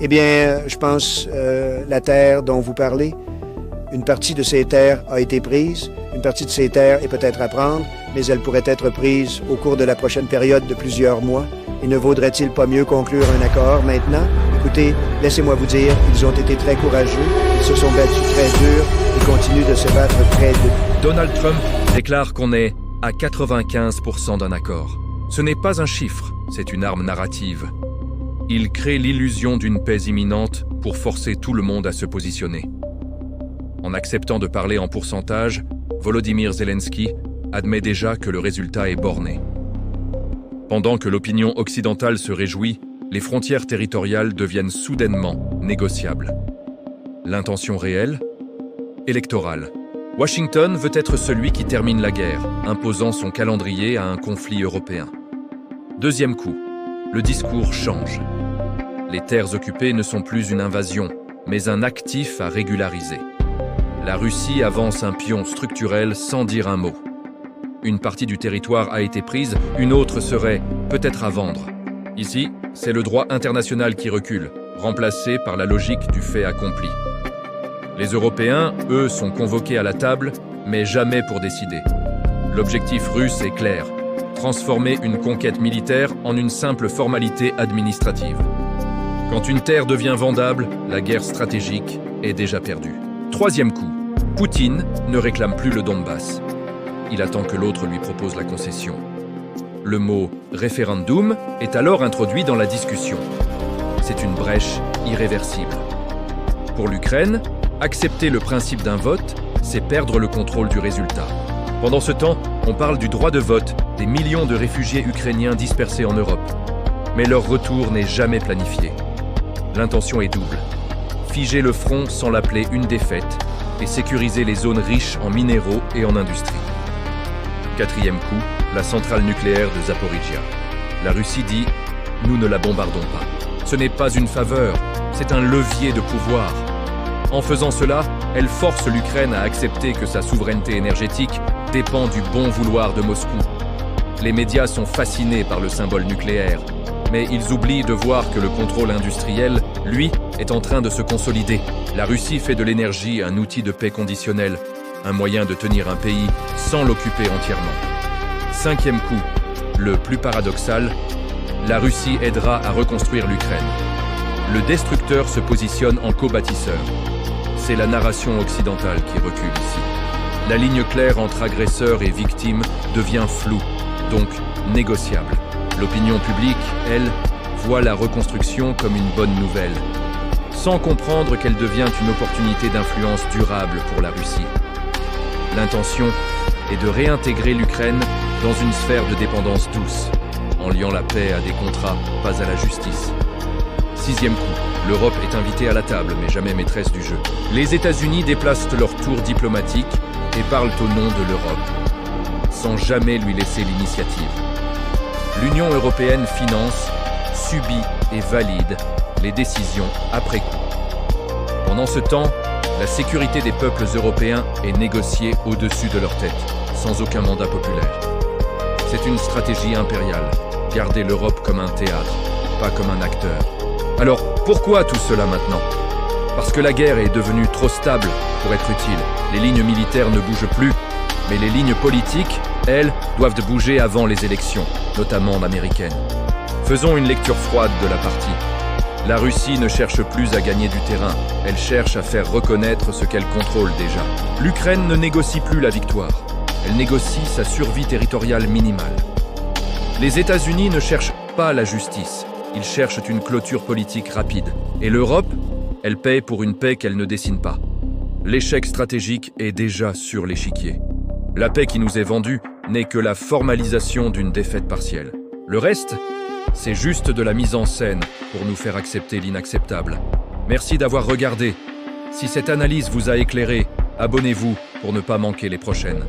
Eh bien, je pense la terre dont vous parlez, une partie de ces terres a été prise, une partie de ces terres est peut-être à prendre, mais elle pourrait être prise au cours de la prochaine période de plusieurs mois. Et ne vaudrait-il pas mieux conclure un accord maintenant? Écoutez, laissez-moi vous dire, ils ont été très courageux, ils se sont battus très dur et continuent de se battre très dur. Donald Trump déclare qu'on est à 95% d'un accord. Ce n'est pas un chiffre, c'est une arme narrative. Il crée l'illusion d'une paix imminente pour forcer tout le monde à se positionner. En acceptant de parler en pourcentage, Volodymyr Zelensky admet déjà que le résultat est borné. Pendant que l'opinion occidentale se réjouit, les frontières territoriales deviennent soudainement négociables. L'intention réelle? Électorale. Washington veut être celui qui termine la guerre, imposant son calendrier à un conflit européen. Deuxième coup, le discours change. Les terres occupées ne sont plus une invasion, mais un actif à régulariser. La Russie avance un pion structurel sans dire un mot. Une partie du territoire a été prise, une autre serait peut-être à vendre. Ici, c'est le droit international qui recule, remplacé par la logique du fait accompli. Les Européens, eux, sont convoqués à la table, mais jamais pour décider. L'objectif russe est clair, transformer une conquête militaire en une simple formalité administrative. Quand une terre devient vendable, la guerre stratégique est déjà perdue. Troisième coup, Poutine ne réclame plus le Donbass. Il attend que l'autre lui propose la concession. Le mot « référendum » est alors introduit dans la discussion. C'est une brèche irréversible. Pour l'Ukraine, accepter le principe d'un vote, c'est perdre le contrôle du résultat. Pendant ce temps, on parle du droit de vote des millions de réfugiés ukrainiens dispersés en Europe. Mais leur retour n'est jamais planifié. L'intention est double. Figer le front sans l'appeler une défaite et sécuriser les zones riches en minéraux et en industrie. Quatrième coup, la centrale nucléaire de Zaporijia. La Russie dit « Nous ne la bombardons pas ». Ce n'est pas une faveur, c'est un levier de pouvoir. En faisant cela, elle force l'Ukraine à accepter que sa souveraineté énergétique dépend du bon vouloir de Moscou. Les médias sont fascinés par le symbole nucléaire, mais ils oublient de voir que le contrôle industriel, lui, est en train de se consolider. La Russie fait de l'énergie un outil de paix conditionnelle, un moyen de tenir un pays sans l'occuper entièrement. Cinquième coup, le plus paradoxal, la Russie aidera à reconstruire l'Ukraine. Le destructeur se positionne en co-bâtisseur. C'est la narration occidentale qui recule ici. La ligne claire entre agresseur et victime devient floue, donc négociable. L'opinion publique, elle, voit la reconstruction comme une bonne nouvelle, sans comprendre qu'elle devient une opportunité d'influence durable pour la Russie. L'intention est de réintégrer l'Ukraine dans une sphère de dépendance douce, en liant la paix à des contrats, pas à la justice. Sixième coup, l'Europe est invitée à la table, mais jamais maîtresse du jeu. Les États-Unis déplacent leur tour diplomatique et parlent au nom de l'Europe, sans jamais lui laisser l'initiative. L'Union européenne finance, subit et valide les décisions après coup. Pendant ce temps, la sécurité des peuples européens est négociée au-dessus de leur tête, sans aucun mandat populaire. C'est une stratégie impériale, garder l'Europe comme un théâtre, pas comme un acteur. Alors, pourquoi tout cela maintenant? Parce que la guerre est devenue trop stable pour être utile. Les lignes militaires ne bougent plus, mais les lignes politiques, elles, doivent bouger avant les élections, notamment américaines. Faisons une lecture froide de la partie. La Russie ne cherche plus à gagner du terrain, elle cherche à faire reconnaître ce qu'elle contrôle déjà. L'Ukraine ne négocie plus la victoire, elle négocie sa survie territoriale minimale. Les États-Unis ne cherchent pas la justice, ils cherchent une clôture politique rapide. Et l'Europe, elle paie pour une paix qu'elle ne dessine pas. L'échec stratégique est déjà sur l'échiquier. La paix qui nous est vendue n'est que la formalisation d'une défaite partielle. Le reste, c'est juste de la mise en scène pour nous faire accepter l'inacceptable. Merci d'avoir regardé. Si cette analyse vous a éclairé, abonnez-vous pour ne pas manquer les prochaines.